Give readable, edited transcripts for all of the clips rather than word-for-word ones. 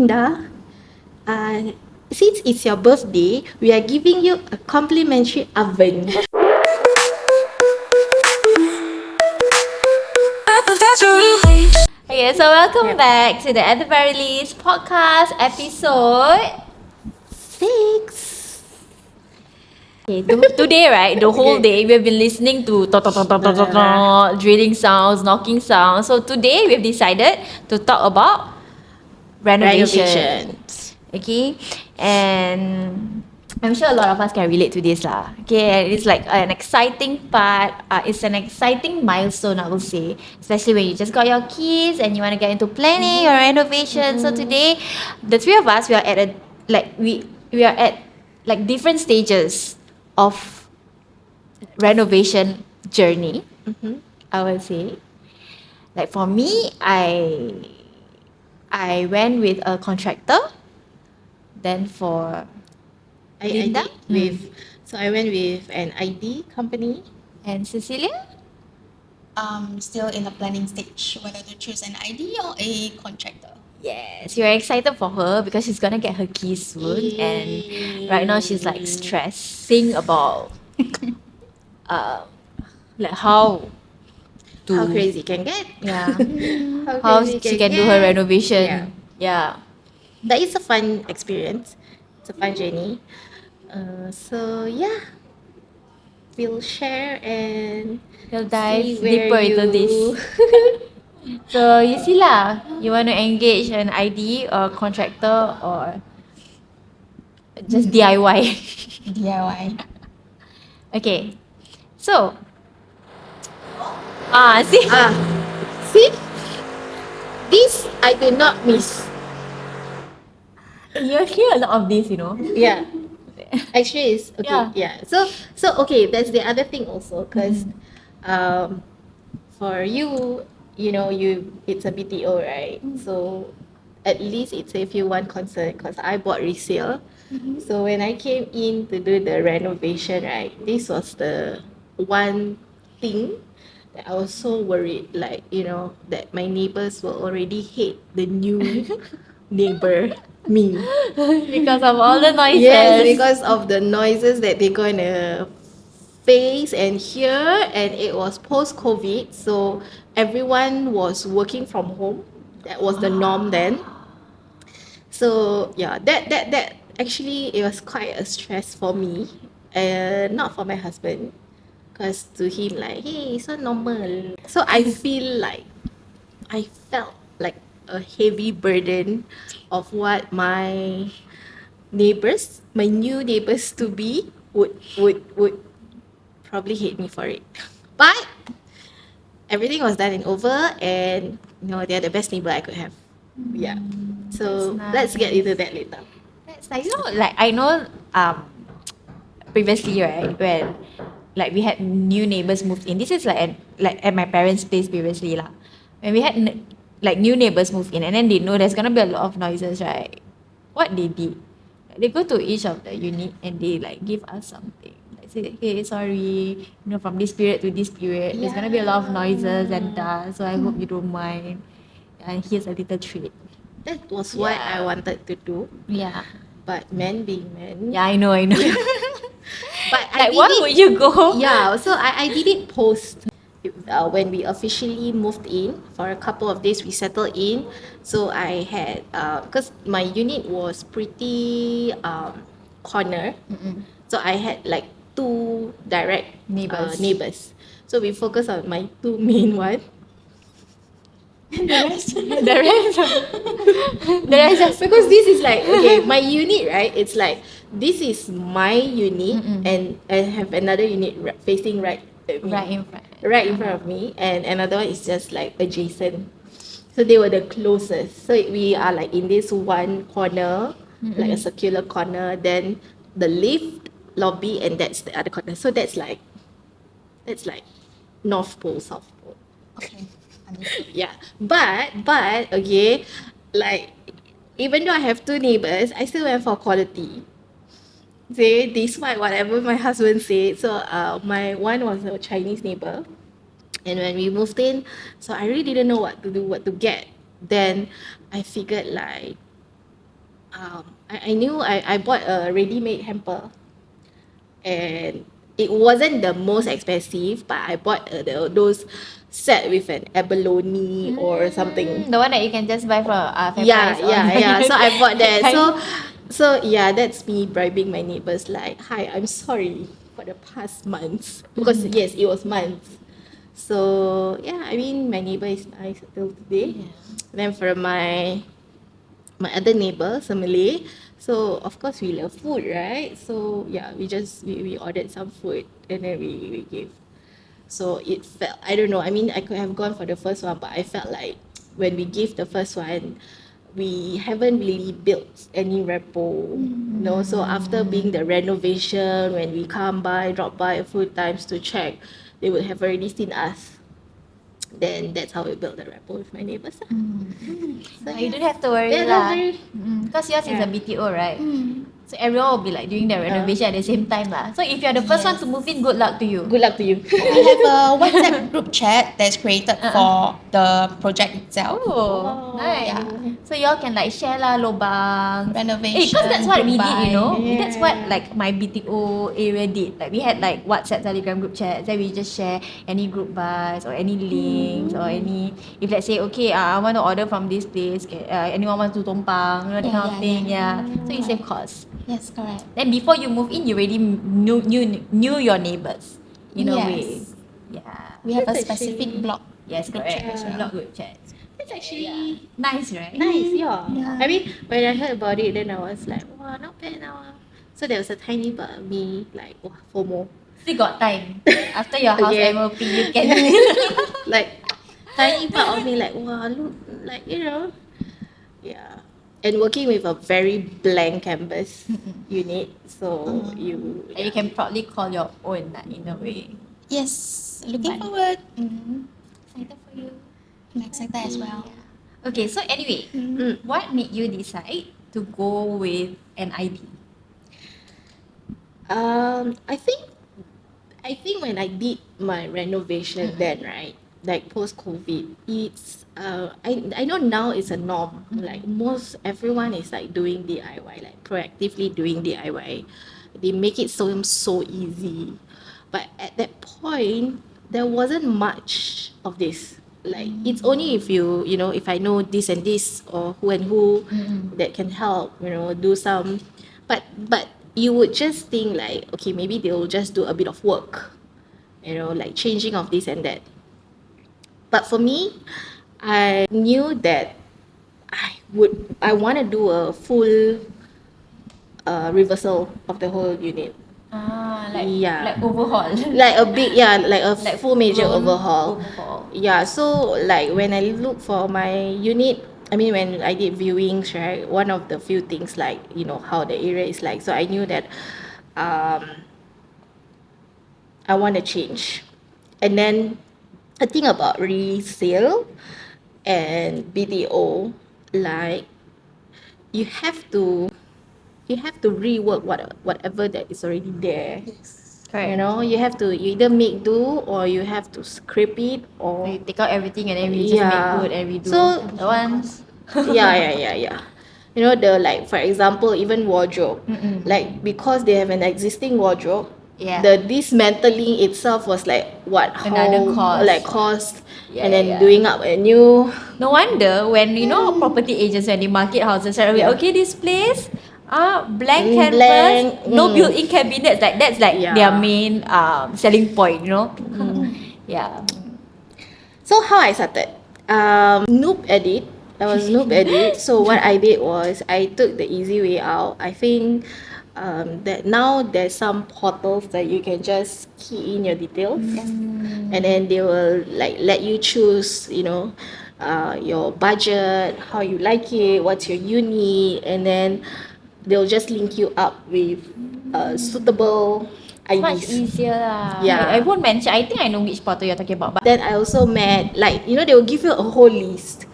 Linda. Since it's your birthday, we are giving you a complimentary oven. Okay, so welcome back to the At the Very Least podcast episode 6. Okay, today, right, the whole day we've been listening to drilling sounds, knocking sounds. So today we've decided to talk about renovation. Okay, and I'm sure a lot of us can relate to this lah. Okay, and it's like an exciting part. It's an exciting milestone, I will say, especially when you just got your keys and you want to get into planning or renovation. So today, the three of us, we are at a we are at like different stages of renovation journey. I would say, like for me, I went with a contractor. Then for Linda? I went with an ID company. and Cecilia, Still in the planning stage whether to choose an ID or a contractor. yes, you're excited for her because she's gonna get her keys soon, and right now she's like stressing about like how to How crazy can get? yeah how crazy she can do her renovation. Yeah. That is a fun experience. It's a fun journey. So yeah, we'll share and We'll dive see where deeper into this. you- So you see lah, you want to engage an ID or contractor or just DIY. DIY. Okay, so see, See, this I do not miss. you hear a lot of this, you know. Yeah, actually, it's okay. Yeah. So okay, that's the other thing also, because for you, it's a BTO, right? So at least it's a few one concern, because I bought resale. So when I came in to do the renovation, right, this was the one thing that I was so worried, like, that my neighbors will already hate the new neighbor, me. Because of all the noises. Yes, because of the noises that they're gonna face and hear, and it was post-COVID, so everyone was working from home. That was the norm then. So yeah, that actually, it was quite a stress for me, and not for my husband, because to him, like, hey, it's so normal. So I felt like a heavy burden of what my new neighbors to be would probably hate me for it. But everything was done and over, and they're the best neighbor I could have. Yeah. So That's let's get nice. into that later. That's like, like I know previously, right, when like we had new neighbors moved in. This is like at my parents' place previously lah. When we had like new neighbors move in, and then they know there's gonna be a lot of noises, right? What they did, they go to each of the unit and they like give us something. Like say, hey, sorry, from this period to this period, there's gonna be a lot of noises and dust. So I hope you don't mind. And here's a little treat. That was what I wanted to do, Yeah. but men being men. Yeah, I know. But Like, why would you go? Yeah, so I did it post. When we officially moved in, for a couple of days we settled in. So I had, because my unit was pretty corner, so I had like 2 direct neighbors. So we focus on my 2 main one. The rest just Because this is like, okay, my unit, right? It's like, this is my unit, and I have another unit facing right at me. right in front. Right in front of me, and another one is just like adjacent. So they were the closest. So we are like in this one corner, like a circular corner, then the lift, lobby, and that's the other corner. So that's like North Pole, South Pole. Okay. Understood. Yeah. But okay, like, even though I have 2 neighbors, I still went for quality. Say, despite whatever my husband said. So my one was a Chinese neighbor, and when we moved in, so I really didn't know what to do, what to get. Then I figured, like, I knew I bought a ready-made hamper, and it wasn't the most expensive, but I bought those set with an abalone or something. The one that you can just buy for fair Yeah, price. yeah, yeah. So I bought that. Kind. So yeah, that's me bribing my neighbors. Like, hi, I'm sorry for the past months, because yes, it was months. So yeah, I mean, my neighbor is nice till today. Then for my other neighbor, a Malay. So of course we love food, right? So yeah, we ordered some food, and then we gave. So it felt, I don't know, I mean, I could have gone for the first one, but I felt like when we gave the first one, we haven't really built any rapport, you know. So after being the renovation, when we drop by a few times to check, they would have already seen us. Then that's how we built the rapport with my neighbors lah. So, You don't have to worry yeah, lah. don't worry. Because yours is Yeah. a BTO, right? So everyone will be like doing their renovation at the same time lah. So if you're the first one to move in, good luck to you. Good luck to you. We have a WhatsApp group chat that's created for the project itself. Oh, nice. Yeah. So y'all can like share lah lobang. Renovation. Because that's what we did, you know. Yeah. That's what like my BTO area did. Like we had like WhatsApp, Telegram group chats. Then we just share any group buys or any links or any. If let's say okay, I want to order from this place. Anyone want to tumpang, you know, that kind of thing. Yeah. So you save cost. Yes, correct. Then before you move in, you already knew your neighbors in a way. Yes. Yeah. We have a That's specific actually- block. Yes, Group correct. chat as well. Block group chat. That's actually Nice, right? nice, yeah. Yeah. I mean, when I heard about it, then I was like, wow, not bad now. So there was a tiny part of me like, wow, FOMO. Still got time. After your house Yeah. MOP, you can. Like, tiny part of me like, wow, look, like, you know. Yeah. And working with a very blank canvas unit, so you And you can probably call your own lah, in a way. Yes, looking Fun. forward. Excited for you. I'm excited as well. Okay, so anyway, what made you decide to go with an ID? I think when I did my renovation then, right, like post COVID, it's I know now it's a norm. Like most everyone is like doing DIY, like proactively doing DIY. They make it so easy. But at that point, there wasn't much of this. Like it's only if you know, if I know this and this or who and who that can help, you know, do some, but you would just think like, okay, maybe they'll just do a bit of work, you know, like changing of this and that. But for me, I knew that I want to do a full reversal of the whole unit. Yeah. like overhaul. Like a big, yeah, like a Like full major full overhaul. Yeah, so like when I look for my unit, I mean when I did viewings, right, one of the few things like, you know, how the area is like. So I knew that I want to change. And then I think about resale and BTO, like you have to rework whatever that is already there. You know, you have to either make do or you have to scrape it or We take out everything and then we just Yeah. make good and we do. So- the one. yeah. You know, the like for example, even wardrobe. Like because they have an existing wardrobe, Yeah. the dismantling itself was like what Another cost. like cost, Yeah, and then yeah. doing up a new. No wonder when you know property agents when they market houses, right? Yeah. Okay, this place, blank canvas, Blank, no built-in cabinets. Like that's like Yeah. their main selling point, you know. Yeah. So how I started? Noob edit. I was noob edit. So what I did was I took the easy way out. I think that now there's some portals that you can just key in your details, and then they will like let you choose, you know, your budget, how you like it, what's your unit, and then they'll just link you up with suitable Much IDs. easier lah. Yeah. I won't mention. I think I know which portal you're talking about. But Then I also met, like, you know, they will give you a whole list.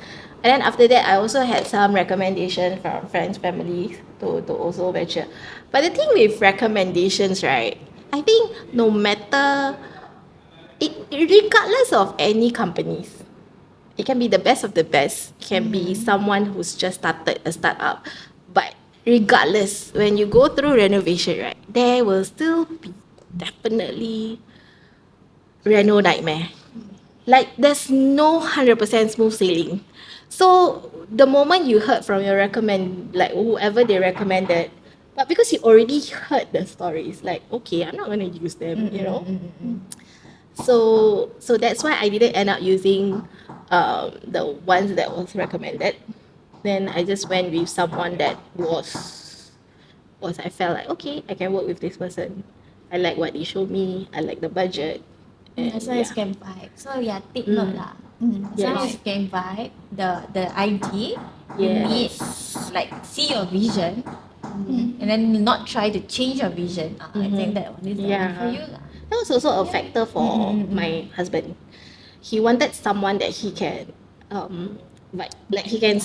And then after that, I also had some recommendation from friends, family to also venture. But the thing with recommendations, right, I think no matter, regardless of any companies, it can be the best of the best, it can be someone who's just started a startup. But regardless, when you go through renovation, right, there will still be definitely reno nightmare. Like there's no 100% smooth sailing. So the moment you heard from your like whoever they recommended, but because you already heard the stories, like okay, I'm not gonna use them, you know. So that's why I didn't end up using the ones that was recommended. Then I just went with someone that was I felt like okay, I can work with this person. I like what they showed me. I like the budget. And As long as you can vibe. So yeah, take note lah. As long as Yes. you can vibe the ID, you need Yes. like see your vision, and then not try to change your vision. I think that one is the one for you lah. That was also a factor for my husband. He wanted someone that he can like he can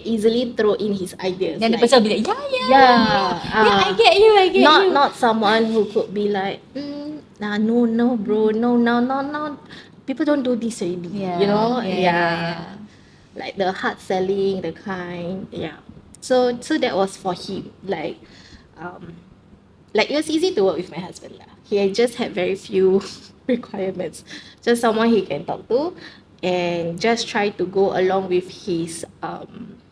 easily throw in his ideas. Then the like, person will be like, yeah, yeah, I get you, I get you. not someone who could be like, nah, no, bro, no. People don't do this already. Yeah, You know, yeah. like the hard selling, the kind, yeah. So that was for him. Like it was easy to work with my husband lah. He just had very few requirements. Just someone he can talk to, and just try to go along with his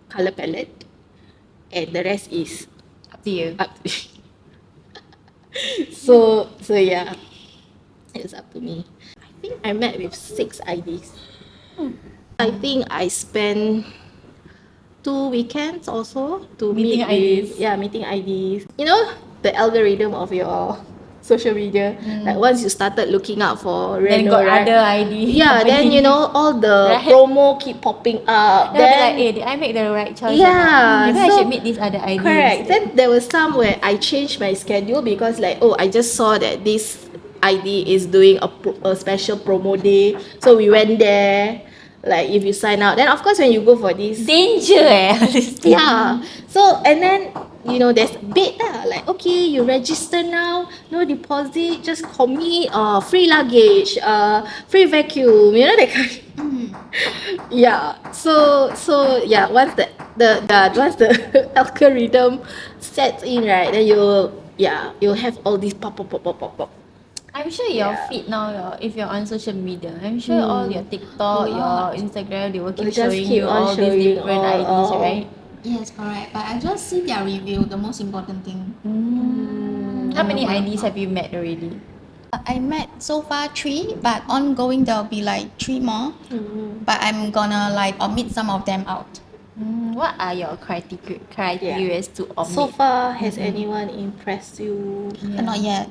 color palette, and the rest is Up to you. up to so yeah, it's up to me. I think I met with 6 IDs. I think I spent 2 weekends also to Meeting meet IDs. with meeting IDs. You know the algorithm of your social media. Like once you started looking out for Then reno, got right? other ID. Yeah, then you know all the Right. promo keep popping up. Then I'll be like, did I make the right choice? Yeah, or not? Maybe I so- should meet these other IDs. Correct. Then there was some where I changed my schedule because like, oh, I just saw that this ID is doing a special promo day. So we went there. Like if you sign out, then of course when you go for this, Danger honestly. yeah. So and then you know there's bait lah. Like okay, you register now, no deposit, just commit, free luggage, free vacuum. You know that kind. Yeah. So yeah. Once once the algorithm sets in, right, then you'll have all these pop. I'm sure your feed now, if you're on social media, I'm sure all your TikTok, your Instagram, they will keep Will just showing keep you on all these showing different all- IDs, all. right? Yes, correct. But I just see their review, the most important thing. How many IDs have you met already? I met so far 3, but ongoing there'll be like 3 more. But I'm gonna like omit some of them out. What are your criteria to omit? So far, has anyone impressed you? Not yet.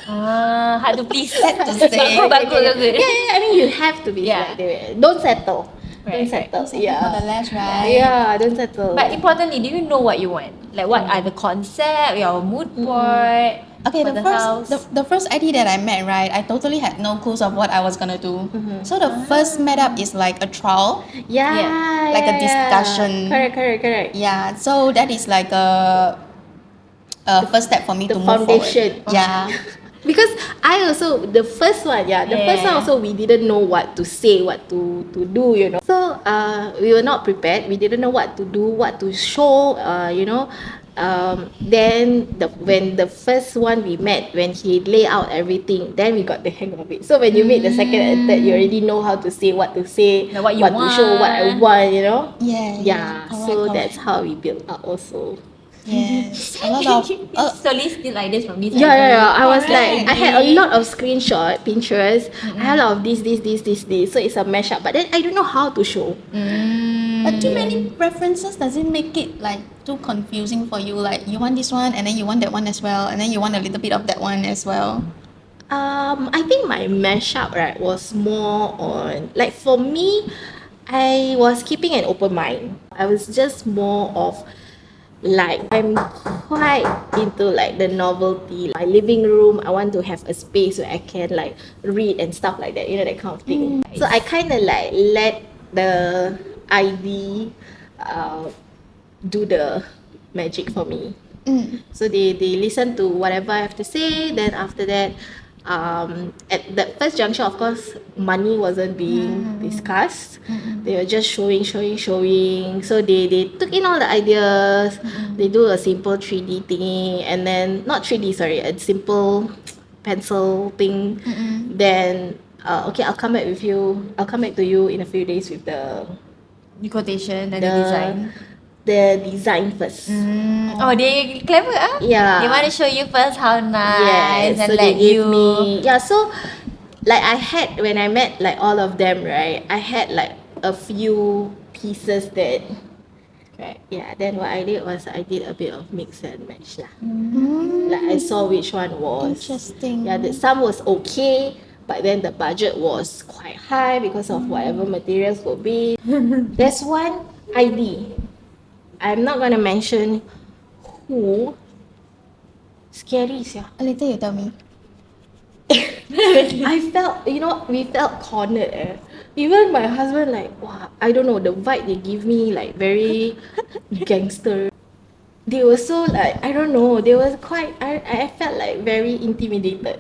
Hard to please. Sad to say. Bagus. Yeah, I mean you have to be Yeah. like that. Don't settle. Right, Don't settle. For Yeah. the less, right? Yeah, don't settle. But importantly, do you know what you want? Like what are the concept, your mood board? Okay, for the house? first ID that I met, right, I totally had no clues of what I was gonna do. So the first meetup is like a trial. yeah, like a discussion. Correct. Yeah, so that is like a first step for me The to move foundation. forward. Yeah. Because I also the first one Yeah. also we didn't know what to say, what to do, you know. So we were not prepared. We didn't know what to do, what to show, you know. Then when the first one we met, when he lay out everything, then we got the hang of it. So when you meet the second and third, you already know how to say, what to say, Like what you to show, what I want. want, you know. Yeah. So Correct. that's how we built up also. Yes. A lot of Slowly steal ideas from these Yeah. I was Correct. like, I had a lot of screenshot, Pinterest. I had a lot of this. So it's a mashup. But then I don't know how to show. but too many preferences does it make it like too confusing for you? Like you want this one and then you want that one as well, and then you want a little bit of that one as well. I think my mashup right was more on like for me, I was keeping an open mind. I was just more of like I'm quite into like the novelty. My living room, I want to have a space where I can like read and stuff like that, you know, that kind of thing. So I kind of like let the ID do the magic for me. So they listen to whatever I have to say. Then after that, at that first juncture, of course, money wasn't being discussed. They were just showing. So they took in all the ideas. They do a simple 3D thingy, and then not 3D, sorry, a simple pencil thing. Then okay, I'll come back with you. I'll come back to you in a few days with the quotation and the design. The design first. Oh, they clever ah. Yeah. They want to show you first how nice Yes, and so let they gave you. me, yeah, so like I had, when I met like all of them, right, I had like a few pieces that, right, yeah, then what I did was I did a bit of mix and match lah. Like I saw which one was Interesting. yeah, some was okay, but then the budget was quite high because of whatever materials could be. There's one ID, I'm not gonna mention who. Scary, yeah. Later you tell me. I felt, we felt cornered. Even my husband, like, wow, I don't know, the vibe they give me, like, very gangster. They were so, like, I don't know, they were quite, I felt like very intimidated.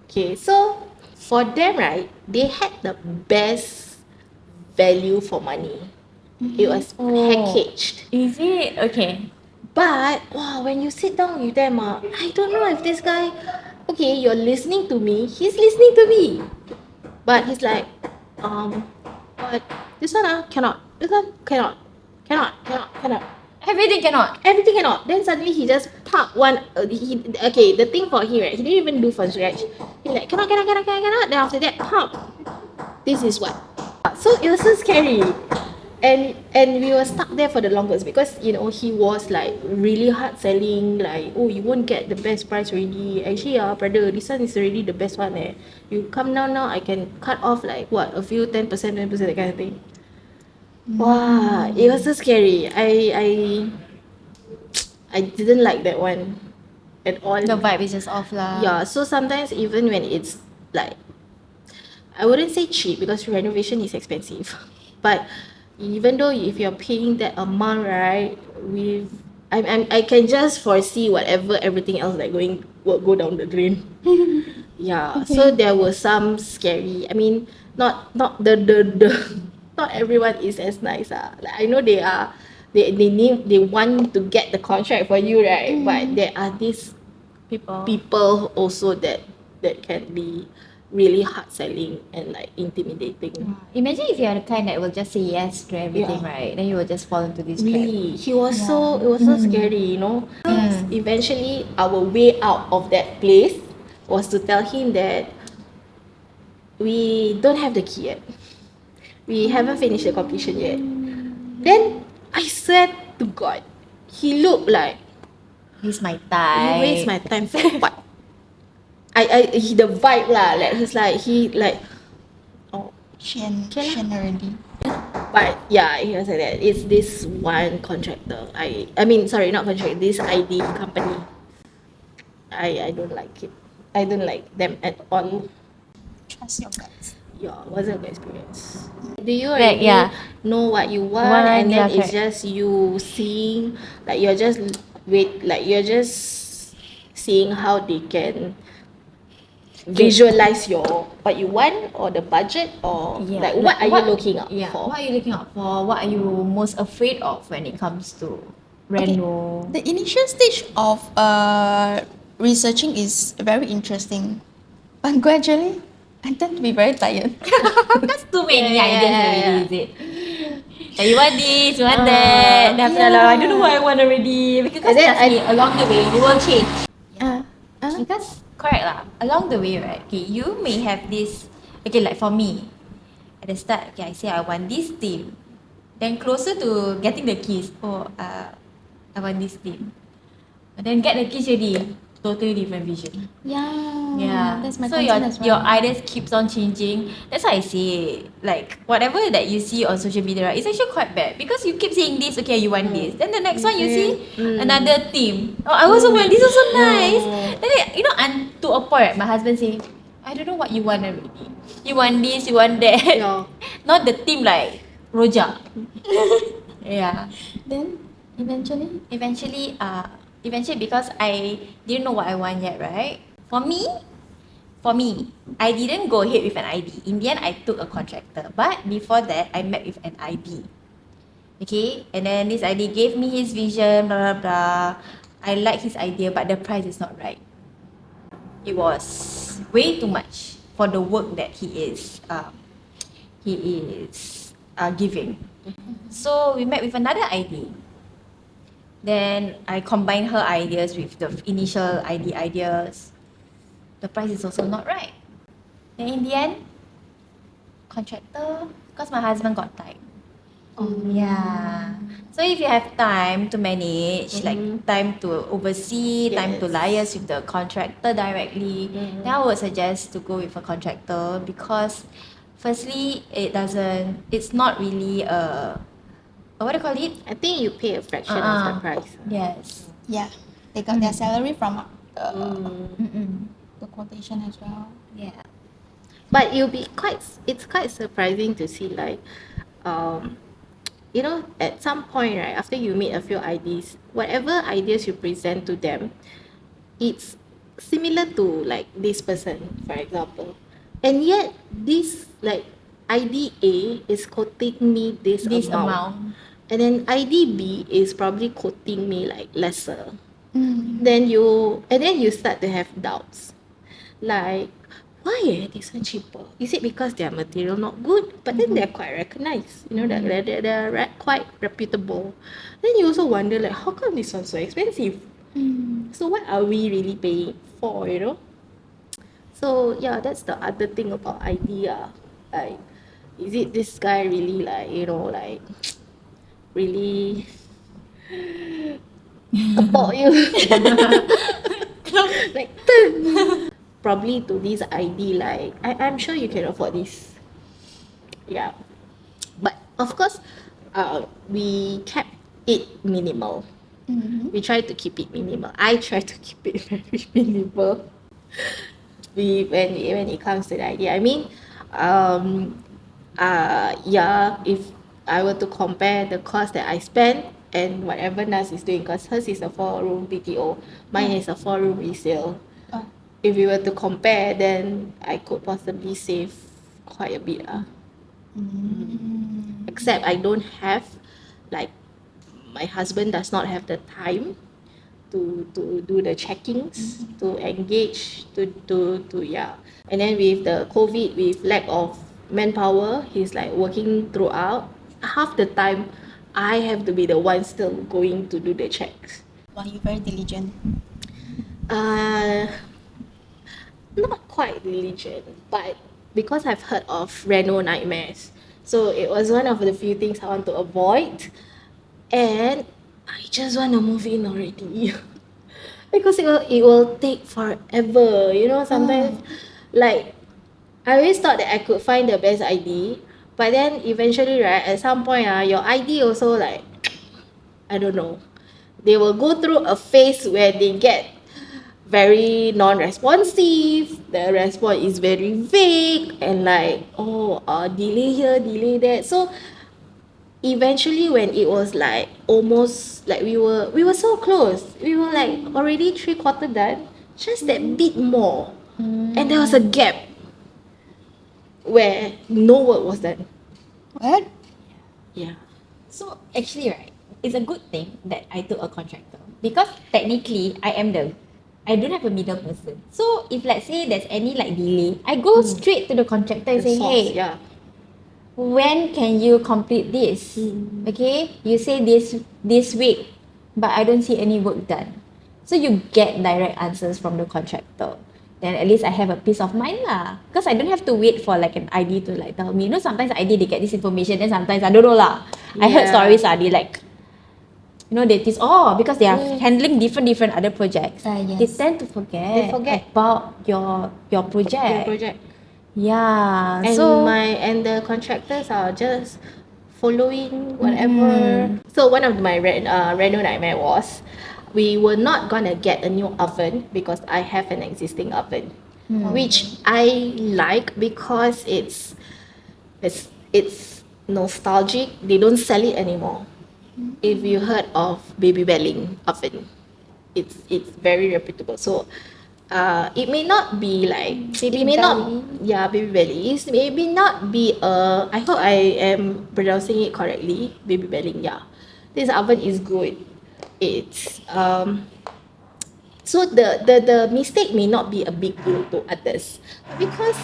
Okay, so for them, right, they had the best value for money. It was packaged. Is it okay? But wow, when you sit down with them, I don't know if this guy, okay, you're listening to me, he's listening to me, but he's like, but this one cannot, this one cannot. Everything cannot. Everything cannot. Then suddenly he just pop one. Okay, the thing for him, right? He didn't even do from scratch. He like cannot. Then after that, pop. This is what. So it was so scary. And we were stuck there for the longest because he was like really hard selling, like, oh, you won't get the best price already. Actually, brother, this one is already the best one. You come now, I can cut off like what, a few 10%, 20%, that kind of thing. Wow, it was so scary. I didn't like that one at all. The vibe is just off lah. Yeah, so sometimes even when it's like, I wouldn't say cheap because renovation is expensive, but even though if you're paying that amount, right, I can just foresee whatever everything else like will go down the drain. Yeah, so there were some scary. I mean, not the not everyone is as nice. Like I know they want to get the contract for you, right? But there are these people also that can be really hard selling and like intimidating. Imagine if you are the kind that will just say yes to everything, right? Then you will just fall into this trap. Really, it was so scary, Eventually, our way out of that place was to tell him that we don't have the key yet. We haven't finished the completion yet. Then I said to God, he looked like He's my you type. waste my time for what? He the vibe lah, like he's like oh, Shen already. but yeah, he was like that. It's this one contractor. I mean sorry, not contractor, this ID company. I don't like it. I don't like them at all. Trust your guts. Yeah, wasn't a good experience. Do you Like, already yeah. know what you want, One and then idea, it's just you seeing, like you're just you're just seeing how they can visualize what you want, or the budget, or like what are you looking out for? What are you looking out for? What are you most afraid of when it comes to reno? The initial stage of researching is very interesting, but gradually I tend to be very tired. That's too many ideas already, is it? Like you want this, you want that. Then after that, I don't know what I want already. Because And then trust me, along the way, you will change. Uh, Because correct lah. Along the way, right? Okay, you may have this. Okay, like for me, at the start, okay, I say I want this theme. Then closer to getting the keys, I want this theme. And then get the keys already, totally different vision. Yeah. That's my So concern as well. your ideas keeps on changing. That's why I say, like, whatever that you see on social media, right, it's actually quite bad because you keep saying this, okay, you want this. Then the next one you see another theme. Oh, I also want this, also nice. Then and to a point, my husband say, I don't know what you want already. You want this, you want that. Yeah. Not the theme like rojak. Yeah. Then eventually, Eventually because I didn't know what I want yet, right? For me, I didn't go ahead with an ID. In the end, I took a contractor. But before that, I met with an ID. Okay, and then this ID gave me his vision, blah blah blah. I like his idea, but the price is not right. It was way too much for the work that he is giving. So we met with another ID. Then I combined her ideas with the initial ID ideas. The price is also not right. Then in the end, contractor, because my husband got time. Yeah. So if you have time to manage, like time to oversee, time to liaise with the contractor directly, then I would suggest to go with a contractor because firstly, it's not really what do you call it? I think you pay a fraction of the price. Yes. Yeah, they got their salary from Mm-mm. the quotation as well. Yeah. But it's quite surprising to see like, you know, at some point, right, after you meet a few IDs, whatever ideas you present to them, it's similar to like this person, for example. And yet this like ID A is quoting me this amount. And then ID B is probably quoting me like lesser. Then you start to have doubts. Like, why this one cheaper? Is it because their material not good? But then they're quite recognized. You know, they're quite reputable. Then you also wonder like, how come this one's so expensive? So what are we really paying for, you know? So yeah, that's the other thing about idea. Like, is it this guy really like, you know, like really support you? Like probably to this ID like I'm sure you can afford this. Yeah. But of course, we kept it minimal. We try to keep it minimal. I try to keep it very minimal. When it comes to the idea, I mean, yeah, if I were to compare the cost that I spent and whatever Nas is doing, because hers is a 4-room BTO, mine is a 4-room resale. If we were to compare, then I could possibly save quite a bit. Except I don't have, like, my husband does not have the time to do the checkings, to engage, yeah. And then with the COVID, with lack of manpower, he's like working throughout. Half the time, I have to be the one still going to do the checks. Wow, you're very diligent. Not quite diligent, but because I've heard of Reno nightmares, so it was one of the few things I want to avoid, and I just want to move in already. Because it will take forever, you know, sometimes like I always thought that I could find the best ID, but then eventually, right, at some point, your ID also like, I don't know, they will go through a phase where they get very non-responsive, the response is very vague and like, delay here, delay there. So eventually when it was like almost like we were so close, we were like already 3/4 done, just that bit more, and there was a gap where no work was done. What? Yeah. So actually, right, it's a good thing that I took a contractor because technically I don't have a middle person. So if let's say there's any like delay, I go straight to the contractor and say, hey, Yeah. when can you complete this? Okay, you say this week, but I don't see any work done. So you get direct answers from the contractor. Then at least I have a peace of mind lah. Because I don't have to wait for like an ID to like tell me. You know, sometimes ID they get this information, then sometimes I don't know lah. I heard stories they like, you know, they because they are handling different other projects. Yes. They tend to forget about your project. Your project. Yeah. And the contractors are just following whatever. So one of my Reno nightmare was, we were not gonna get a new oven because I have an existing oven, which I like because it's nostalgic. They don't sell it anymore. If you heard of Baby Belling oven, it's very reputable. So it may not be like, Baby it may not, belly. yeah, baby belly. It may not be I hope I am pronouncing it correctly. Baby belly, yeah. This oven is good. It's so the mistake may not be a big deal to others because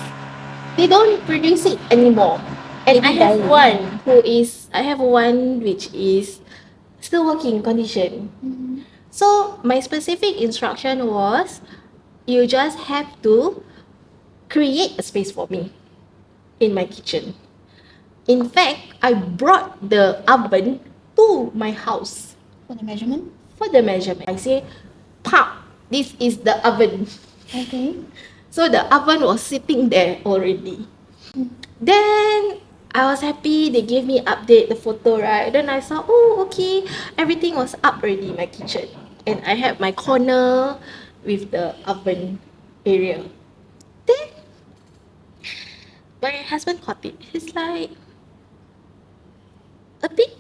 they don't produce it anymore. And Baby I have belly. one who is, I have one which is still working condition. So my specific instruction was, you just have to create a space for me in my kitchen. In fact, I brought the oven to my house For the measurement? for the measurement. I say, "Pop, this is the oven." Okay. So the oven was sitting there already. Then I was happy. They gave me update the photo, right? Then I saw, oh, okay, everything was up already in my kitchen, and I had my corner with the oven area. Then my husband caught it. He's like, a bit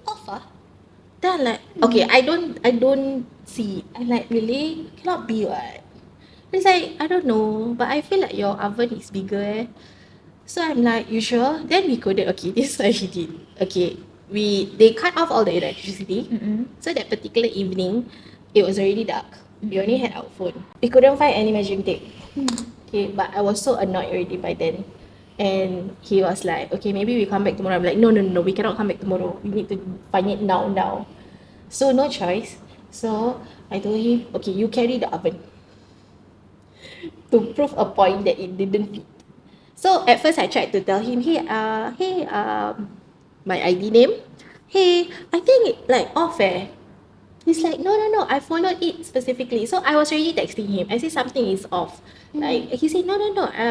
off, ah. Then I'm like, okay, I don't see. I'm like, really? Cannot be what? He's like, I don't know, but I feel like your oven is bigger, eh. So I'm like, you sure? Then we coded, okay, this is what he did. Okay, they cut off all the electricity. So that particular evening, it was already dark. We only had our phone. We couldn't find any measuring tape. Okay, but I was so annoyed already by then. And he was like, okay, maybe we come back tomorrow. I'm like, no, we cannot come back tomorrow. We need to find it now. So no choice. So I told him, okay, you carry the oven to prove a point that it didn't fit. So at first I tried to tell him, hey, my ID name. Hey, I think it like off eh. He's like, no, I followed it specifically. So I was already texting him. I said something is off. Like he said, no,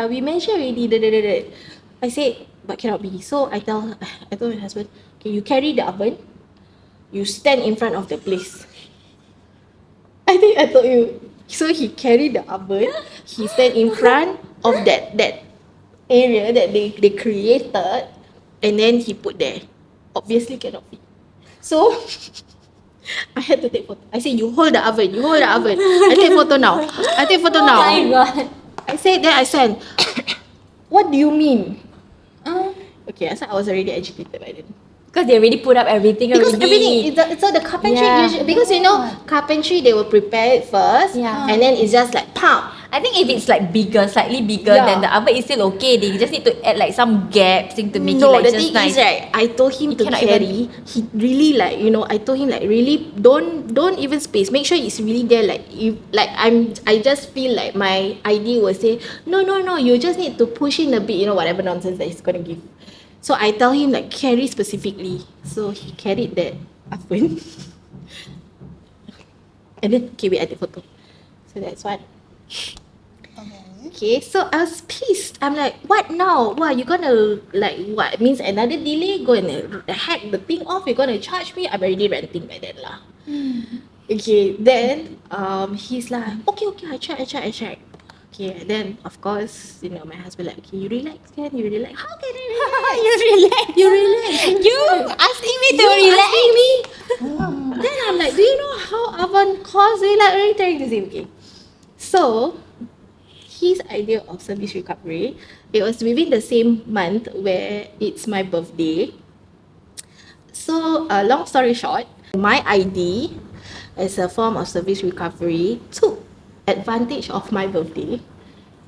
we measured already. I said, but cannot be. So I told my husband, okay, you carry the oven, you stand in front of the place. I think I told you. So he carried the oven, he stand in front of that area that they created, and then he put there. Obviously cannot fit. So I had to take photo. I said, you hold the oven. I take photo now. Oh my god. I said, then I sent, what do you mean? Okay, I said I was already agitated by then. Because they already put up everything Because already. everything, so the carpentry Yeah. usually, because you know, carpentry they will prepare it first, Yeah. and then it's just like pump. I think if it's like bigger, slightly bigger, Yeah. then the oven is still okay. They just need to add like some gaps thing to make No, it like the just thing nice. is right, I told him You to cannot carry. He really like, you know, I told him like really don't even space. Make sure it's really there. Like you like I just feel like my ID will say no. You just need to push in a bit. You know, whatever nonsense that he's gonna give. So I tell him like carry specifically. So he carried that oven. And then okay, wait, I take photo. So that's what. Okay, so I was pissed. I'm like, what now? What, you gonna like what? Means another delay? Go and hack the thing off? You're gonna charge me? I'm already renting by then lah. Okay, then he's like, okay, I check. Okay, then of course, you know, my husband like, okay, you relax, can you relax? How can I relax? You relax. You asking me to You relax? asking me? Then I'm like, do you know how oven costs? They like already trying to say, okay. So his idea of service recovery, it was within the same month where it's my birthday. So long story short, my ID as a form of service recovery took advantage of my birthday,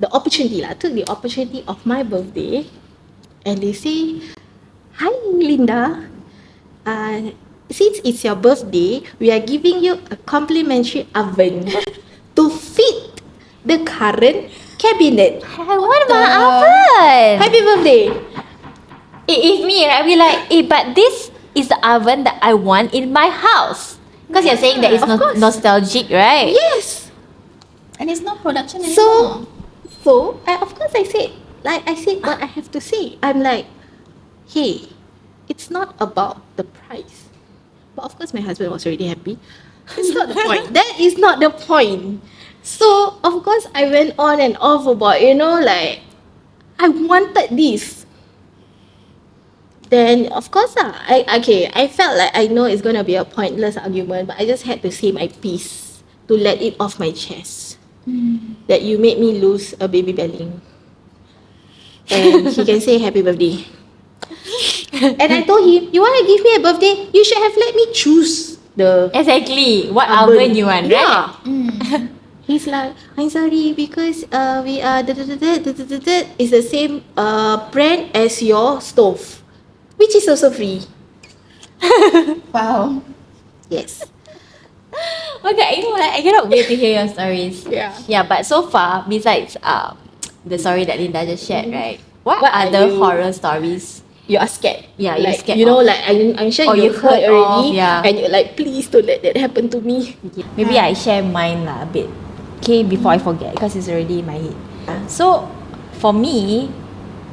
took the opportunity of my birthday, and they say, hi Linda, since it's your birthday, we are giving you a complimentary oven to fit the current cabinet. What about oven? Happy birthday! If me, right, I'll be like, but this is the oven that I want in my house. Because you're saying that it's of course. nostalgic, right? Yes! And it's not production anymore. So of course I said what I have to say. I'm like, hey, it's not about the price. But of course my husband was already happy. It's not the point. That is not the point. So of course I went on and off about, you know, like, I wanted this. Then of course I felt like I know it's gonna be a pointless argument, but I just had to say my piece to let it off my chest. that you made me lose a baby belly. And he can say happy birthday. And I told him, you want to give me a birthday? You should have let me choose the Exactly. What oven you want, right? Yeah. He's like, I'm sorry because we are it's the same brand as your stove, which is also free. Wow. Yes. Okay, you know what? I cannot wait to hear your stories. Yeah. Yeah, but so far, besides the story that Linda just shared, right? What What are other you- horror stories? You are scared. Yeah, you're like, scared You know, of. like I'm sure Or you've you've heard heard already, of, yeah. and you're like, please don't let that happen to me. Maybe I share mine lah a bit. Okay, before I forget, because it's already in my head. So, for me,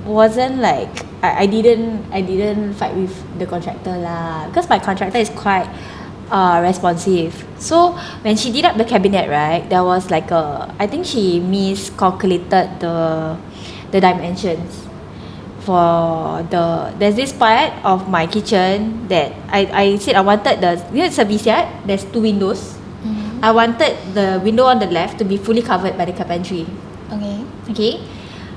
wasn't like I didn't fight with the contractor lah, because my contractor is quite responsive. So when she did up the cabinet, right, there was like I think she miscalculated the dimensions for there's this part of my kitchen that I said I wanted service yard, there's 2 windows. I wanted the window on the left to be fully covered by the carpentry. Okay,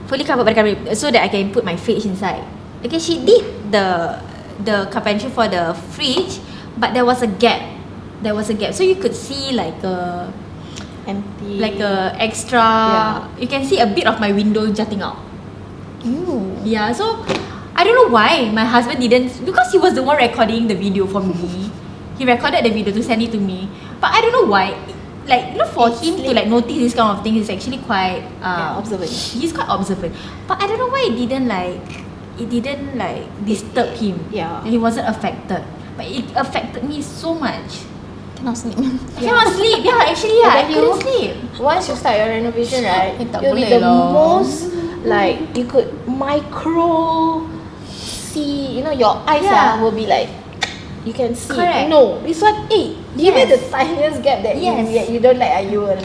fully covered by the carpentry so that I can put my fridge inside. Okay, she did the carpentry for the fridge, but there was a gap. So you could see like a Empty. extra. Yeah. You can see a bit of my window jutting out. Ooh. Yeah, so I don't know why my husband didn't, because he was the one recording the video for me. He recorded the video to send it to me, but I don't know why. Like, you know, for him to like notice this kind of thing is actually quite observant. He's quite observant, but I don't know why it didn't disturb him. Yeah. And he wasn't affected, but it affected me so much. Cannot sleep. I cannot sleep. Yeah, actually, And I then couldn't sleep. Once you start your renovation, right, Tak you'll be boleh the lah. most like you could micro see, you know, your eyes Yeah. will be like you can see. Correct. No, this one, give me Yes. the tiniest gap that Yes. you don't like, you'll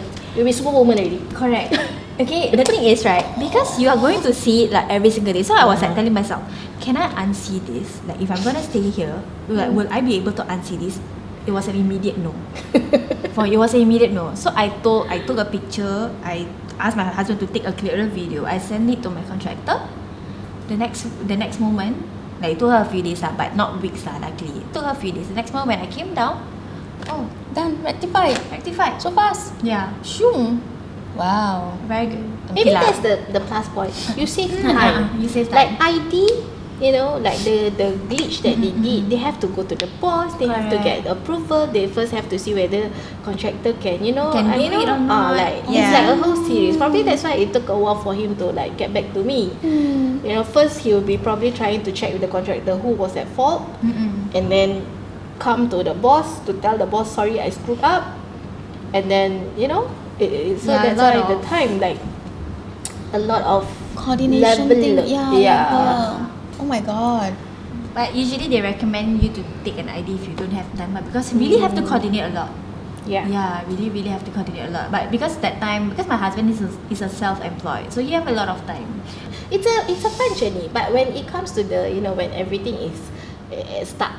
be superwoman already. Correct. Okay, the thing is, right, because you are going to see it like every single day. So I was like telling myself, can I unsee this? Like if I'm gonna stay here, like, will I be able to unsee this? It was an immediate no. It was an immediate no. So I took a picture. I asked my husband to take a clearer video. I sent it to my contractor. The next moment, like it took her a few days but not weeks luckily. It took her a few days. The next moment when I came down, oh, Done. Rectified. rectified. So fast. Yeah, Shoom. Wow. very good. Maybe Okay lah. that's the plus point. You save Mm, time. you save Like time. ID, you know, like the glitch that they did, they have to go to the boss, they have to Correct. get approval, they first have to see whether contractor can, Can do it or not. like it's Yeah. like a whole series. Probably that's why it took a while for him to like get back to me. You know, first he will be probably trying to check with the contractor who was at fault, and then come to the boss to tell the boss, sorry, I screwed up, and then so Yeah, that's a lot why the of- time like a lot of Coordination level thing. up. Yeah. Yeah. Oh my god. But usually they recommend you to take an ID if you don't have time, but because you really have to coordinate a lot. Yeah. Yeah, really have to coordinate a lot. But because my husband is a self-employed, so you have a lot of time. It's a fun journey, but when it comes to the when everything is stuck,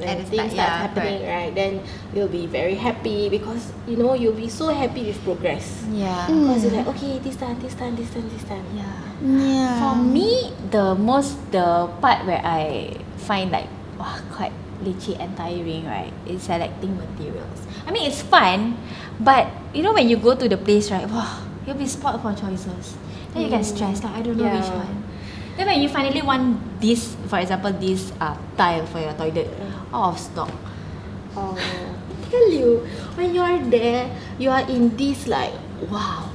when At the things start, start yeah, happening, right, then you'll be very happy because you'll be so happy with progress. Yeah. Because you're like, okay, this time. Yeah. Yeah. For me, the part where I find like quite leceh and tiring, right, is selecting materials. I mean, it's fun, but when you go to the place, right, you'll be spoiled for choices. Then you get stressed, like I don't know which Yeah. one. Then when you finally want this, for example, this tile for your toilet, out of stock. Oh, I tell you, when you are there, you are in this like, wow.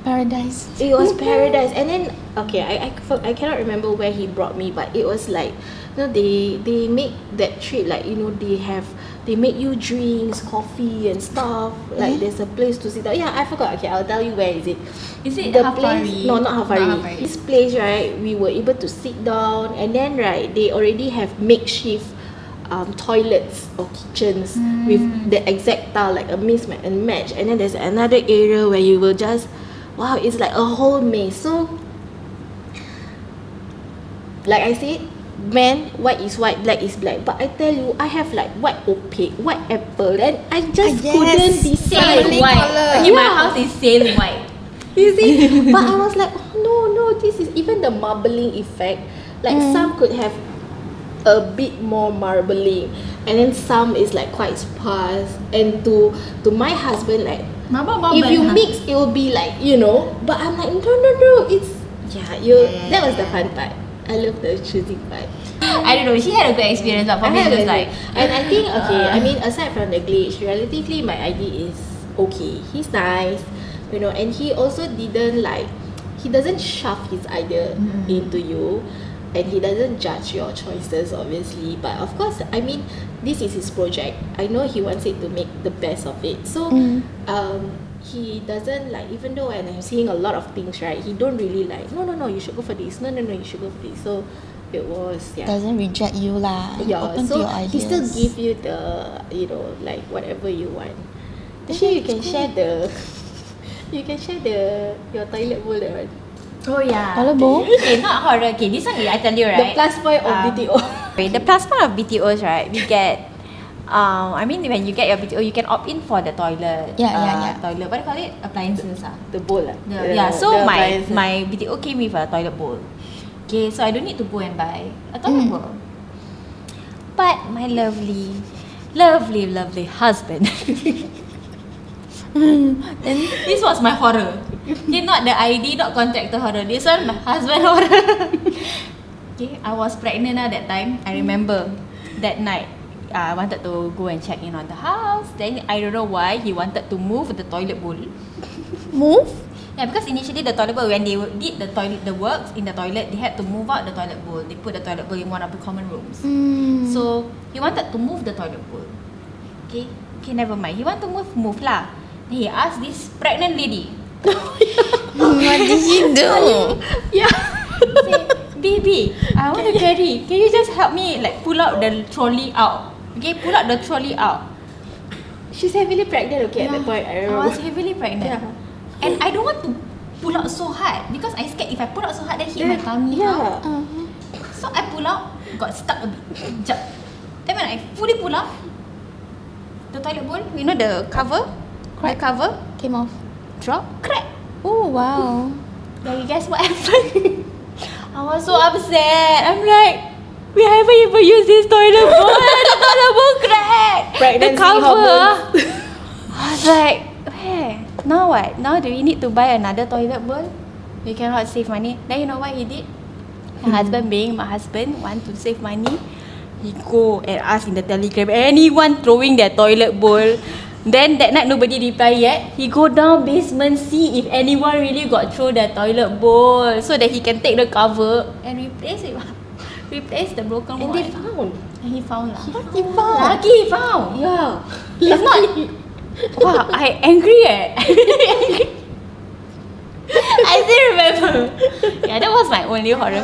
Paradise. It was paradise, and then I cannot remember where he brought me, but it was like, they make that trip like they make you drinks, coffee and stuff. Like there's a place to sit down. Yeah, I forgot. Okay, I'll tell you where is it. Is it The Hafari? place? No, not Hafari. Not Hafari. This place, right? We were able to sit down, and then right, they already have makeshift toilets or kitchens with the exact tile, like a mix and match. And then there's another area where you will just, wow, it's like a whole maze. So, like I said, man, white is white, black is black. But I tell you, I have like white opaque, white apple, and I just couldn't decide. Same white. Okay, my house is same white. You see? But I was like, oh no, this is even the marbling effect. Like some could have a bit more marbling, and then some is like quite sparse. And to my husband, like if you mix, it will be like, you know. But I'm like, no, it's that was the fun part. I love the choosing part. I don't know. She had a good experience, but for me, it was like. And I think I mean, aside from the glitch, relatively my ID is okay. He's nice, you know, and he also didn't like. He doesn't shove his idea into you, and he doesn't judge your choices, obviously. But of course, I mean, this is his project. I know he wants it to make the best of it. So, he doesn't like, even though when I'm seeing a lot of things, right, he don't really like, no, you should go for this. No, you should go for this. So it was Doesn't reject you lah. Open to so your ideas. he still give you the, you know, like whatever you want. Actually, you can share your toilet bowl, that one. Oh yeah. Toilet bowl? Okay, not horror. Okay, this one I tell you, The right. plus point of BTO. The plus point of BTOs, right? We get. I mean, when you get your BTO, you can opt in for the toilet. Yeah. Toilet. What do you call it? Appliances. The bowl lah. So my BTO came with a toilet bowl. Okay, so I don't need to go and buy a toilet bowl. But my lovely husband. And this was my horror. Okay, not the ID, not contractor horror. This one, my husband horror. Okay, I was pregnant at that time. I remember that night. I wanted to go and check in on the house. Then I don't know why he wanted to move the toilet bowl. Move? Yeah, because initially the toilet bowl, when they did the works in the toilet, they had to move out the toilet bowl. They put the toilet bowl in one of the common rooms. So he wanted to move the toilet bowl. Okay, never mind. He wanted to move lah. Then he asked this pregnant lady. What did he do? Say, baby, I want to carry. Can you just help me like pull out the trolley out? Okay, pull out the trolley out. She's heavily pregnant, okay, at that point. I remember. I was heavily pregnant. Yeah. And I don't want to pull out so hard because I scared if I pull out so hard then hit my tummy. Yeah. So I pull out, got stuck a bit. Jap. Then when I fully pull out, the toilet bowl, you know the cover? The cover Came off. drop, crack. Oh wow. Then you guess what happened? I was so upset. I'm like, we haven't even used this toilet bowl. The toilet bowl cracked. Pregnancy The cover. hormones. I was like, hey, now what? Now do we need to buy another toilet bowl? We cannot save money. Then you know what he did? My husband, being my husband, want to save money. He go and ask in the telegram, anyone throwing their toilet bowl. Then that night nobody reply yet. He go down basement, see if anyone really got throw their toilet bowl, so that he can take the cover and replace it. Replace the broken one. And they found. And he found lah. He found. Lucky he found. Yeah. If not, wow, I angry I still remember. Yeah, that was my only horror.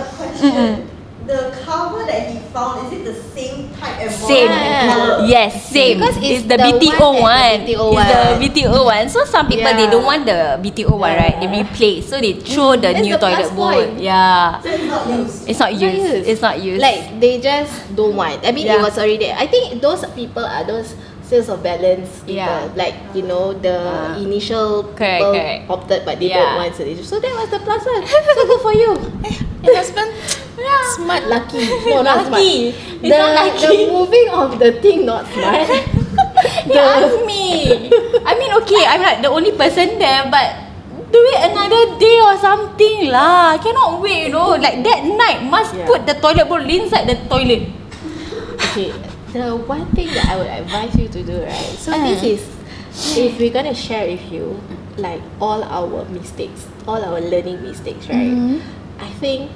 The cover that he found, is it the same type and Same. model? Yes, same. Because it's the the BTO one one. that the BTO It's one. the BTO one. So some people they Yeah. don't want the BTO one, right? They replace. So they throw the That's new the toilet plus bowl. point. Yeah. So it's not used. It's not used. It's not used. Like they just don't want. I mean, Yeah. it was already there. I think those people are those sales of balance people. Yeah. Like, you know, the initial people Correct. opted but they Yeah. don't want, so that was the plus one. So good for you. Your husband? Smart, lucky. No, not smart. Lucky. It's The, not lucky. the moving of the thing not smart. They asked me. I mean, okay, I'm not the only person there, but do it another day or something lah. Cannot wait, you know. Like that night, must Yeah. put the toilet bowl inside the toilet. Okay, the one thing that I would advise you to do, right? So this is, if we're gonna share with you, like all our mistakes, all our learning mistakes, right? I think.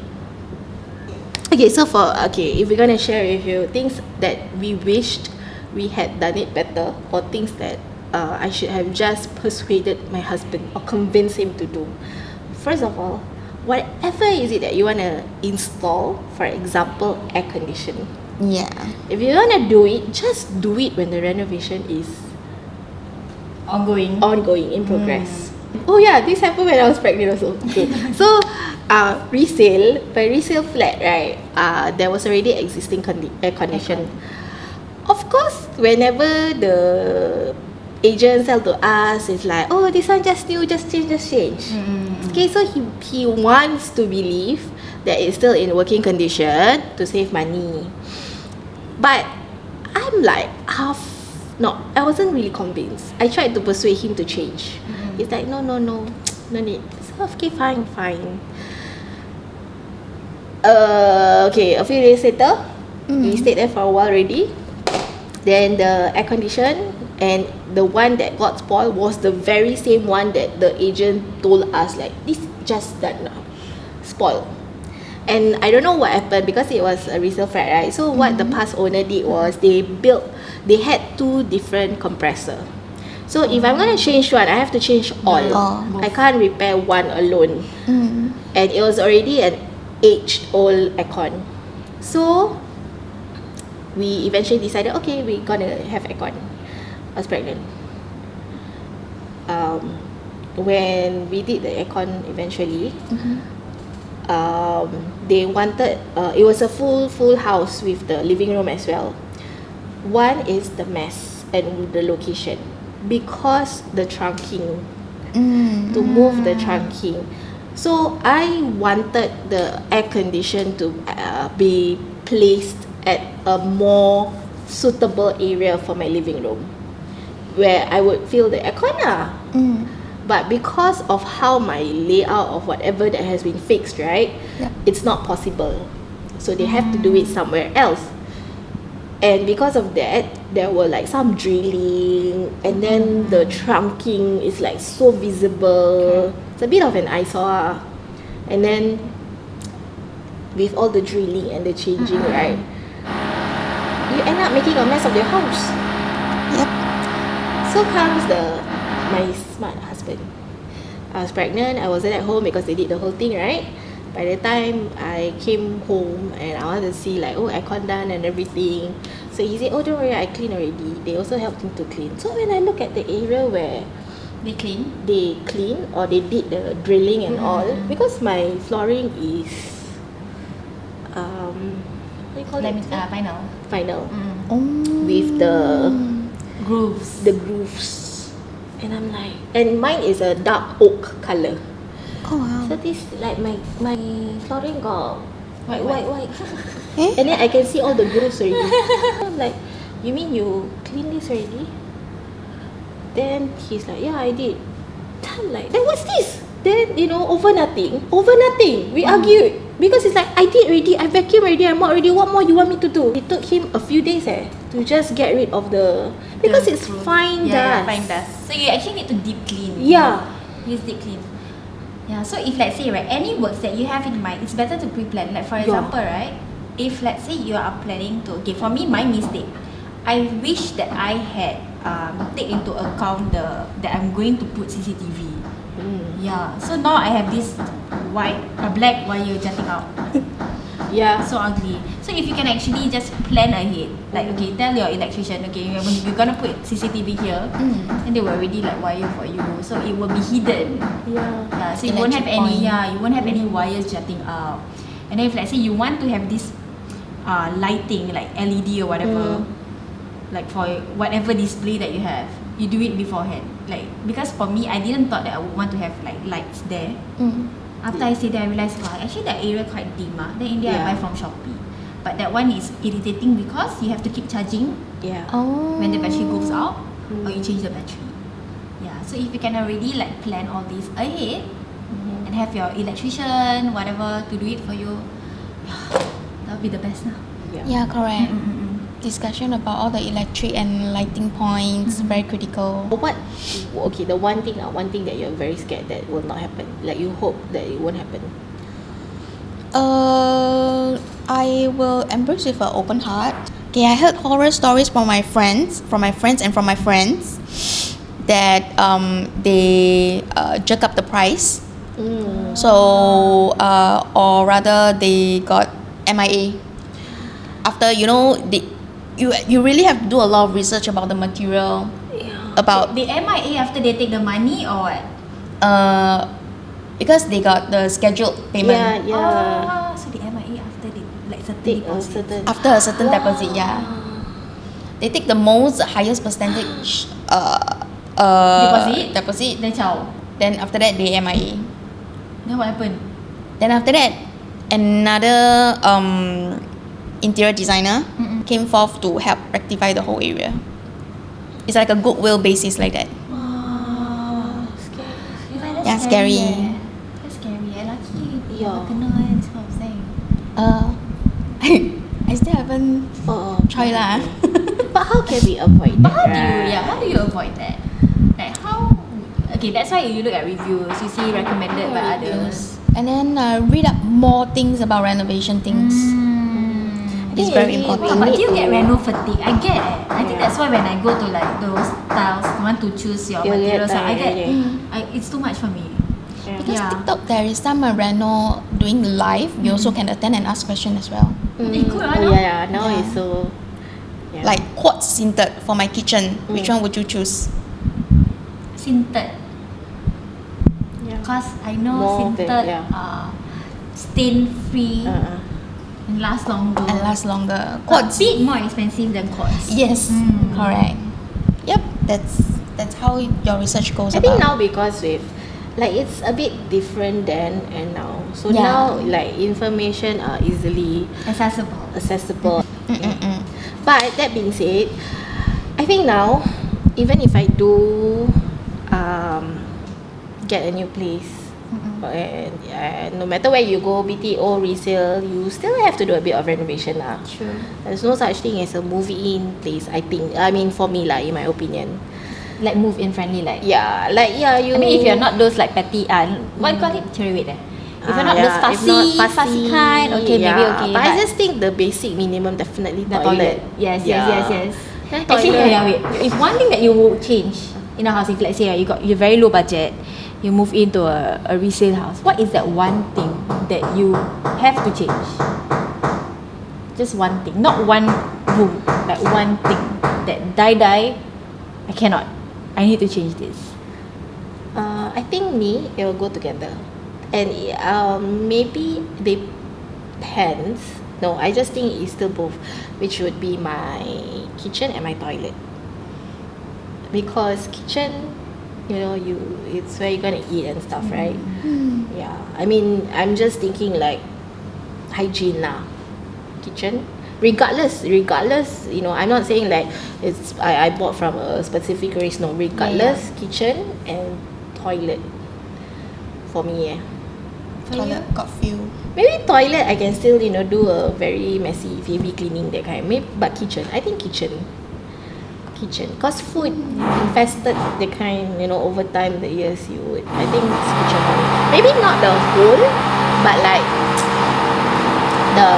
Okay, so if we're gonna share with you things that we wished we had done it better, or things that I should have just persuaded my husband or convinced him to do. First of all, whatever is it that you wanna install, for example, air conditioning. Yeah. If you wanna do it, just do it when the renovation is Ongoing. ongoing, in progress. Oh yeah, this happened when I was pregnant also. Okay. So resale flat, right? There was already existing air condition. Of course, whenever the agent sell to us, it's like, oh, this one just new, just change. Okay, so he wants to believe that it's still in working condition to save money. But I'm like I wasn't really convinced. I tried to persuade him to change. He's like, no need. So, okay, fine. Okay, a few days later, we stayed there for a while already. Then the air condition and the one that got spoiled was the very same one that the agent told us, like, this just done now, spoiled. And I don't know what happened because it was a resale flat, right? So what the past owner did was they had 2 different compressor. So if I'm gonna change one, I have to change all. I can't repair one alone. And it was already an aged old aircon. So we eventually decided, okay, we're gonna have aircon. I was pregnant. When we did the aircon eventually, they wanted it was a full house with the living room as well. One is the mess and the location, because the trunking, to move the trunking. So I wanted the air condition to be placed at a more suitable area for my living room, where I would feel the aircon lah. But because of how my layout of whatever that has been fixed, right, it's not possible. So they have to do it somewhere else. And because of that, there were like some drilling, and then the trunking is like so visible. It's a bit of an eyesore. And then with all the drilling and the changing, right, you end up making a mess of your house. So comes my smart husband. I was pregnant, I wasn't at home because they did the whole thing, right? By the time I came home and I wanted to see like, oh, aircon done and everything. So he said, oh, don't worry, I clean already. They also helped him to clean. So when I look at the area where They clean or they did the drilling and all, because my flooring is what do you call it? Vinyl. With the grooves. And I'm like, and mine is a dark oak colour. So this like my flooring got white. And then I can see all the grooves already. I'm like, you mean you clean this already? Then he's like, yeah, I did. I'm like, then what's this? Then, over nothing, we argued. Because it's like, I did already, I vacuumed already, I'm already, what more you want me to do? It took him a few days to just get rid of because it's fine dust. fine dust. So you actually need to deep clean. Yeah. Use deep clean. Yeah, so if let's say, right, any works that you have in mind, it's better to pre-plan. Like for example, right, if let's say you are planning to, okay, for me, my mistake, I wish that I had take into account that I'm going to put CCTV. Yeah, so now I have this black wire jutting out. Yeah. So ugly. So if you can actually just plan ahead, like okay, tell your electrician, okay, we're gonna put CCTV here, and they will already like wire for you, so it will be hidden. Yeah. So you won't have any wires jutting out. And then if let's say you want to have this lighting like LED or whatever, like for whatever display that you have, you do it beforehand. Like because for me, I didn't thought that I would want to have like lights there. After I stayed there, I realised, actually that area quite dim. Then in the end, I buy from Shopee. But that one is irritating because you have to keep charging when the battery goes out, or you change the battery. Yeah, so if you can already like plan all this ahead and have your electrician, whatever, to do it for you, that would be the best now. Yeah, correct. Discussion about all the electric and lighting points, very critical. The one thing that you're very scared that will not happen, like you hope that it won't happen. I will embrace with an open heart. Okay, I heard horror stories from my friends, that they jerk up the price. So or rather they got MIA. After you really have to do a lot of research about the material, about the MIA after they take the money or what? because they got the scheduled payment. Oh, so the MIA after the like certain Take a deposit. certain. After a certain deposit, yeah. They take the most highest percentage deposit. Then ciao. Then after that they MIA. Then what happened? Then after that, another interior designer came forth to help rectify the whole area. It's like a goodwill basis like that. Wow, scary. Yeah, scary. That's scary. Lucky Yeah. kena this kind of thing. I still haven't tried lah. But how can we avoid But that? how do you avoid that? Like how? Okay, that's why you look at reviews. You see recommended by others. And then read up more things about renovation things. It's very important. But do you get reno fatigue? I get it. I think that's why when I go to like those styles, want to choose your You get materials, I get tired, it's too much for me. Because Yeah. TikTok, there is some reno doing live. You also can attend and ask questions as well. Good, Now Yeah. it's so. Yeah. Like quartz sintered for my kitchen. Which one would you choose? Sintered. Yeah. Cause I know More sintered stain free and last longer. And last longer. But Quartz. bit more expensive than quartz. Yes, correct. Yep, that's how your research goes I about. think now because with like it's a bit different then and now. So Yeah. now like information are easily accessible. But that being said, I think now even if I do get a new place and no matter where you go, BTO, resale, you still have to do a bit of renovation lah. True. There's no such thing as a move-in place, I think. I mean for me lah, in my opinion. Like move in friendly like. You I mean, if you're not those like petty, what do you call it? Cherry eh? If you're not those if not fussy kind, okay, maybe okay. But I just think the basic minimum definitely the toilet. Yes. Then Actually, toilet. wait. If one thing that you will change in a house, if let's say you're very low budget, you move into a resale house, what is that one thing that you have to change? Just one thing, not one room, like one thing that die. I cannot. I need to change this. I think it will go together, and maybe depends. No, I just think it's still both, which would be my kitchen and my toilet. Because kitchen, it's where you're gonna eat and stuff, right? Yeah. I mean, I'm just thinking like hygiene lah, kitchen. Regardless, I'm not saying like it's I bought from a specific race. No, regardless, kitchen and toilet for me. Toilet got few. Maybe toilet I can still do a very messy heavy cleaning that kind. Maybe, but kitchen, I think kitchen. Cause food infested the kind, over time the years you would. I think it's kitchen for me. Maybe not the whole, but like the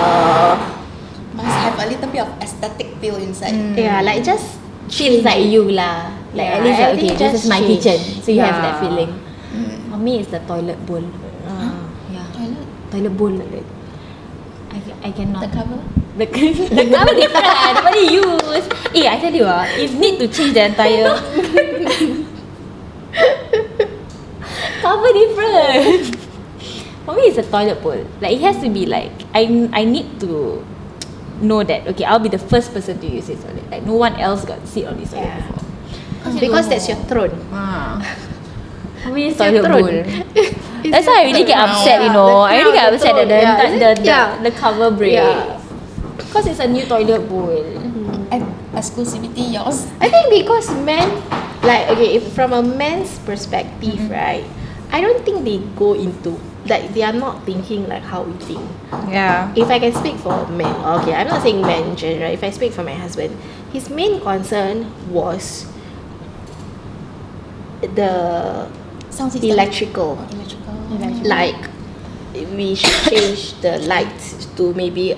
Must have a little bit of aesthetic feel inside. yeah, like just Feels like you lah. Like Yeah, at least I okay, think this just is my change. kitchen, so you have Yeah. that feeling. For me, it's the toilet bowl. Yeah, toilet bowl. I cannot. The cover? The cover different. Nobody use. I tell you if need to change the entire cover different. For me, it's a toilet bowl. Like it has to be like I need to know that okay, I'll be the first person to use this toilet. Like no one else got sit on this toilet Yeah. before. because that's your throne. For me, it's It's your toilet throne. bowl. That's why I really get upset, Yeah, I really get the upset crown, that yeah. the cover breaks. Yeah. Because it's a new toilet bowl. And exclusivity yours. I think because men, like okay, if from a man's perspective, right? I don't think they go into like they are not thinking like how we think. Yeah. If I can speak for men, okay, I'm not saying men in general. If I speak for my husband, his main concern was the Sound system. electrical. Electrical. Like we should change the lights to maybe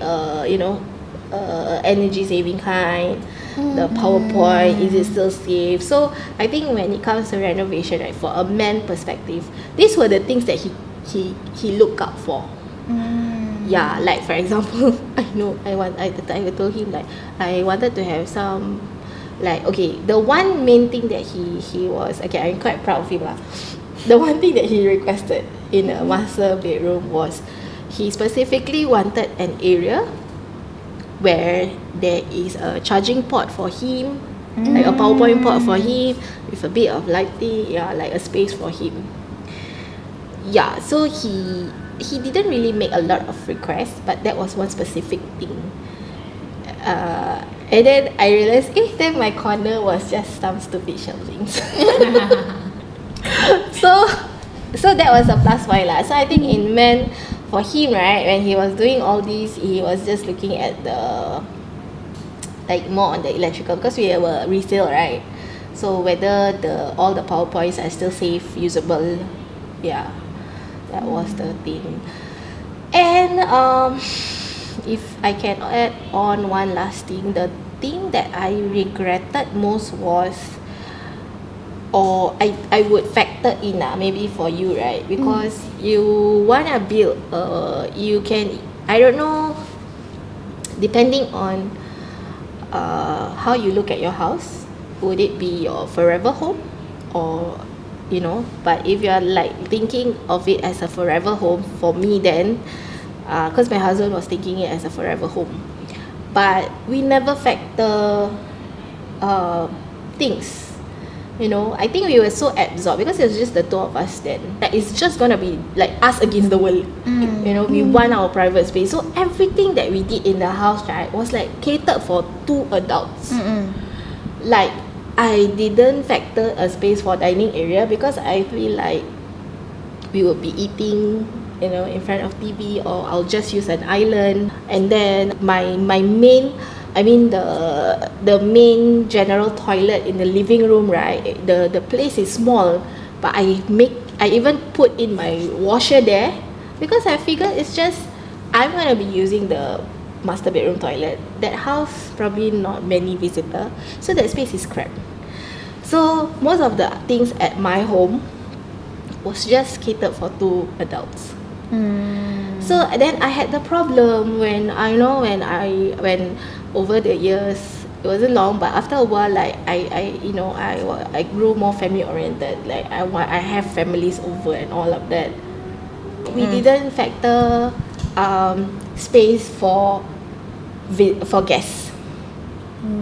energy saving kind. The PowerPoint, is it still safe? So I think when it comes to renovation, right, for a man perspective, these were the things that he looked up for. Yeah, like for example, I told him like I wanted to have some like okay, the one main thing that he was okay, I'm quite proud of him lah. the one thing that he requested in a master bedroom was he specifically wanted an area where there is a charging port for him, like a PowerPoint port for him with a bit of lighting, like a space for him. Yeah, so he didn't really make a lot of requests, but that was one specific thing. And then I realized, then my corner was just some stupid shelvings. So that was a plus point lah. So I think it meant for him, right, when he was doing all this, he was just looking at the more on the electrical, because we were resale, right? So whether all the PowerPoints are still safe, usable, that was the thing. And if I can add on one last thing, the thing that I regretted most was, or I would factor in maybe for you, right? Because you wanna build, you can, I don't know, depending on how you look at your house, would it be your forever home, or but if you're like thinking of it as a forever home, for me then, because my husband was thinking it as a forever home, but we never factor things. I think we were so absorbed because it was just the two of us then, that it's just gonna be like us against the world. We want our private space, so everything that we did in the house, right, was like catered for 2 adults. Like I didn't factor a space for dining area because I feel like we would be eating in front of TV, or I'll just use an island. And then my main, the main general toilet in the living room, right, the place is small, but I even put in my washer there because I figured it's just, I'm gonna be using the master bedroom toilet. That house probably not many visitor, so that space is crap. So most of the things at my home was just catered for 2 adults. So then I had the problem when over the years, it wasn't long, but after a while, like I grew more family oriented. Like I have families over and all of that. We didn't factor space for guests.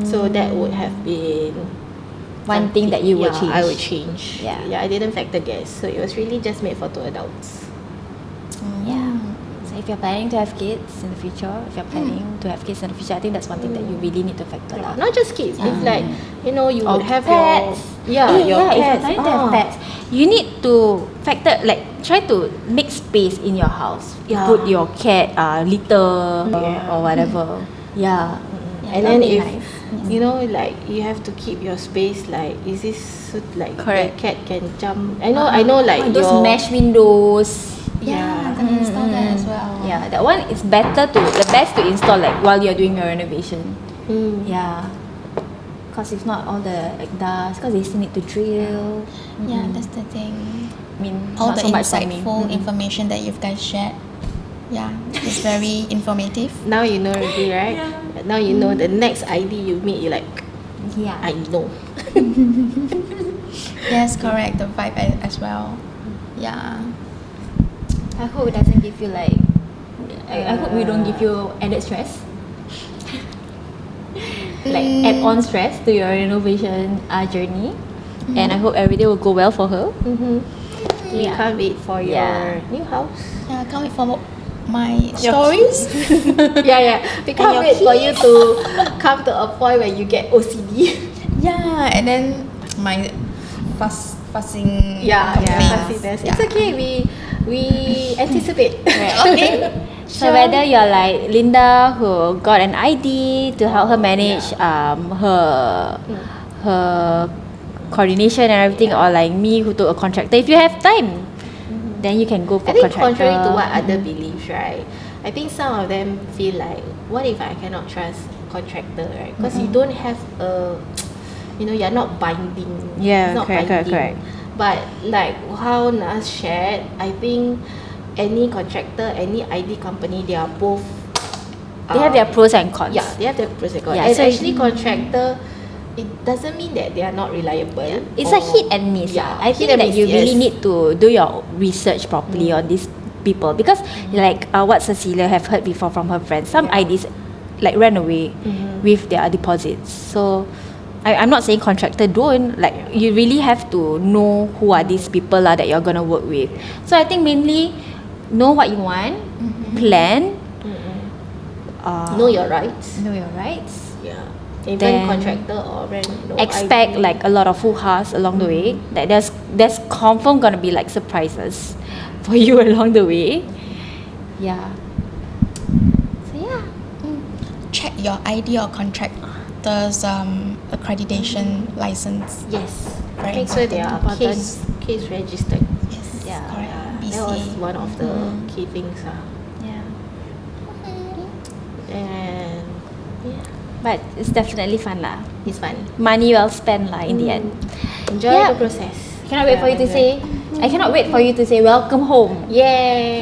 So that would have been One thing that you would change. I would change. Yeah. I didn't factor guests, so it was really just made for 2 adults. Yeah. So if you're planning to have kids in the future, I think that's one thing that you really need to factor lah. Not just kids. It's like you Or would have pets. your If your you're pets. planning to have pets, you need to factor, like, try to make space in your house. Yeah. Put your cat litter or whatever. Yeah. And then that'd be if nice. like you have to keep your space, like, is this like Correct. the cat can jump? I know like those your mesh windows. Yeah, I can install that as well. Yeah, that one is the best to install like while you're doing your renovation. Yeah. Because if not, all the dust, because they still need to drill. Yeah, that's the thing. I mean, All not the so much for me. insightful information that you guys shared. Yeah, it's very informative. Now you know already, right? Now you know the next ID you meet, you like, Yeah. I know. Yes, correct. The vibe as well. Yeah. I hope it doesn't give you like. I hope we don't give you added stress. Like add-on stress to your renovation journey. And I hope everything will go well for her. We Yeah. can't wait for your Yeah. new house. Yeah, I can't wait for my stories. We can't your wait for you to come to a point where you get OCD. Yeah, and then my fussing fussiness. It's okay. We anticipate. Okay. So whether you're like Linda who got an ID to help her manage her coordination and everything, or like me who took a contractor, if you have time, then you can go for I think contractor. contrary to what other believes, right? I think some of them feel like, what if I cannot trust contractor, right? Because you don't have a, you're not binding. Yeah, It's not correct. But like how Nas shared, I think any contractor, any ID company, they are both. They have their pros and cons. Yeah, they have their pros and cons. Yeah, And so actually, contractor it doesn't mean that they are not reliable. It's a hit and miss. Yeah, I hit think and that miss, you really yes. need to do your research properly on these people because, like what Cecilia have heard before from her friends, some IDs like ran away with their deposits. So I'm not saying contractor don't, like you really have to know who are these people that you're gonna work with. So I think mainly know what you want, plan, Know your rights. know your rights. Yeah. Even Then contractor or rent. No Expect ID. like a lot of hoo-has along the way. That there's confirm gonna be like surprises for you along the way. Yeah. So yeah. Check your ID or contractor's accreditation license. Yes. Very Make sure they important. are case registered. Yes, Yeah. correct. That was BC. one of the key things. Yeah. And yeah, But it's definitely fun lah. it's fun. Money well spent lah in the end. Enjoy Yeah. the process. Cannot wait for you to say. I cannot wait for you to say welcome home. Yay!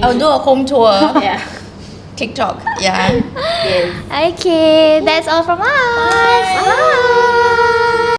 I'll do a home tour. Yeah. TikTok. Yeah. Yes. Okay, that's all from us. Bye.